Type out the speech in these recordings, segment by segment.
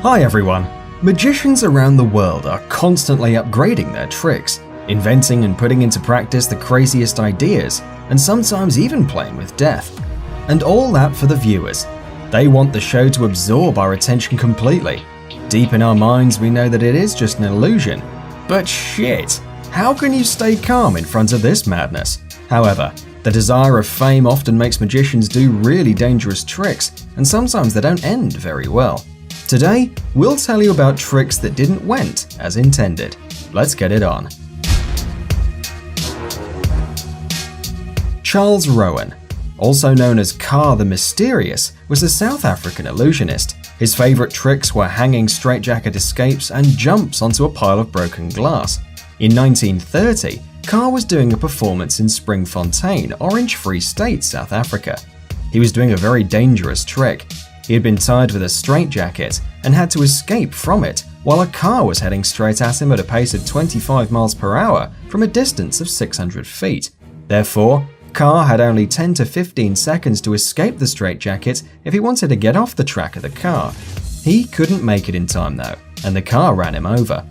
Hi everyone! Magicians around the world are constantly upgrading their tricks, inventing and putting into practice the craziest ideas, and sometimes even playing with death. And all that for the viewers. They want the show to absorb our attention completely. Deep in our minds we know that it is just an illusion. But shit! How can you stay calm in front of this madness? However, the desire of fame often makes magicians do really dangerous tricks, and sometimes they don't end very well. Today, we'll tell you about tricks that didn't went as intended. Let's get it on. Charles Rowan, also known as Kaa the Mysterious, was a South African illusionist. His favorite tricks were hanging straitjacket escapes and jumps onto a pile of broken glass. In 1930, Kaa was doing a performance in Springfontein, Orange Free State, South Africa. He was doing a very dangerous trick. He had been tied with a straitjacket and had to escape from it while a car was heading straight at him at a pace of 25 miles per hour from a distance of 600 feet. Therefore, Kaa had only 10 to 15 seconds to escape the straitjacket if he wanted to get off the track of the car. He couldn't make it in time though, and the car ran him over.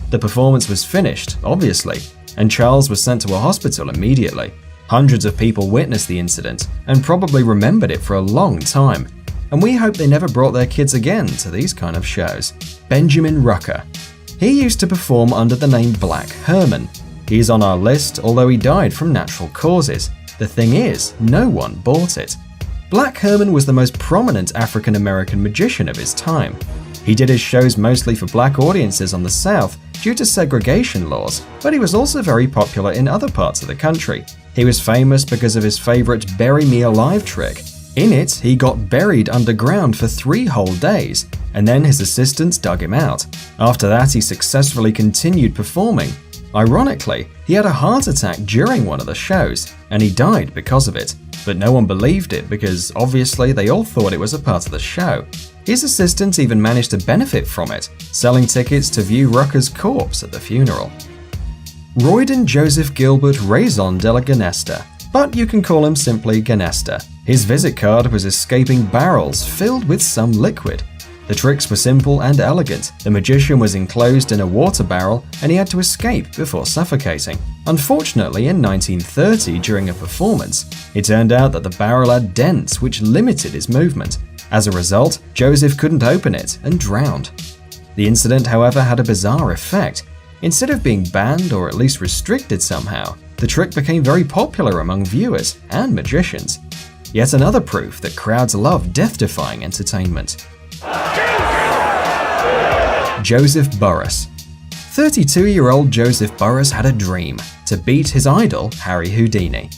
The performance was finished, obviously, and Charles was sent to a hospital immediately. Hundreds of people witnessed the incident and probably remembered it for a long time, and we hope they never brought their kids again to these kind of shows. Benjamin Rucker. He used to perform under the name Black Herman. He's on our list, although he died from natural causes. The thing is, no one bought it. Black Herman was the most prominent African American magician of his time. He did his shows mostly for black audiences on the South due to segregation laws, but he was also very popular in other parts of the country. He was famous because of his favorite Bury Me Alive trick. In it, he got buried underground for 3 whole days, and then his assistants dug him out. After that, he successfully continued performing. Ironically, he had a heart attack during one of the shows, and he died because of it. But no one believed it because obviously they all thought it was a part of the show. His assistants even managed to benefit from it, selling tickets to view Rucker's corpse at the funeral. Royden Joseph Gilbert Raison de la Gnesta, but you can call him simply Gnesta. His visit card was escaping barrels filled with some liquid. The tricks were simple and elegant. The magician was enclosed in a water barrel and he had to escape before suffocating. Unfortunately, in 1930, during a performance, it turned out that the barrel had dents which limited his movement. As a result, Joseph couldn't open it and drowned. The incident, however, had a bizarre effect. Instead of being banned or at least restricted somehow, the trick became very popular among viewers and magicians. Yet another proof that crowds love death-defying entertainment. Joseph Burris. 32-year-old Joseph Burris had a dream to beat his idol, Harry Houdini.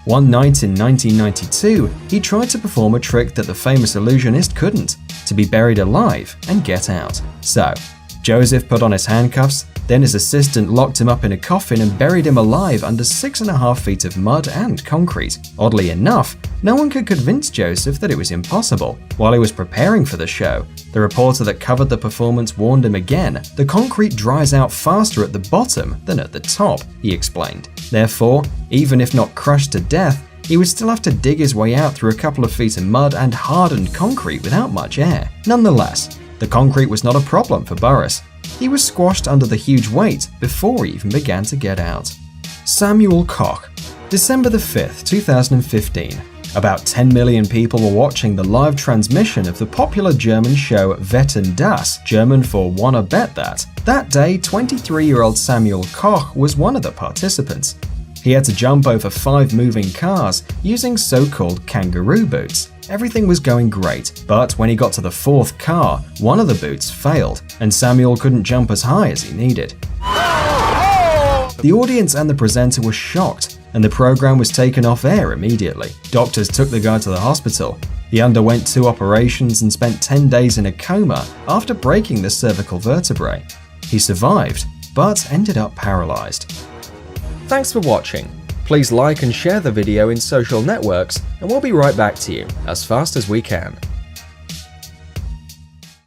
One night in 1992, he tried to perform a trick that the famous illusionist couldn't, to be buried alive and get out. So, Joseph put on his handcuffs, then his assistant locked him up in a coffin and buried him alive under 6.5 feet of mud and concrete. Oddly enough, no one could convince Joseph that it was impossible. While he was preparing for the show, the reporter that covered the performance warned him again, "The concrete dries out faster at the bottom than at the top," he explained. Therefore, even if not crushed to death, he would still have to dig his way out through a couple of feet of mud and hardened concrete without much air. Nonetheless, the concrete was not a problem for Burris. He was squashed under the huge weight before he even began to get out. Samuel Koch. December 5th, 2015. About 10 million people were watching the live transmission of the popular German show Wetten das, German for Wanna Bet That. That day, 23-year-old Samuel Koch was one of the participants. He had to jump over 5 moving cars using so-called kangaroo boots. Everything was going great, but when he got to the 4th car, one of the boots failed, and Samuel couldn't jump as high as he needed. The audience and the presenter were shocked, and the program was taken off air immediately. Doctors took the guy to the hospital. He underwent 2 operations and spent 10 days in a coma after breaking the cervical vertebrae. He survived, but ended up paralyzed. Thanks for watching. Please like and share the video in social networks, and we'll be right back to you as fast as we can.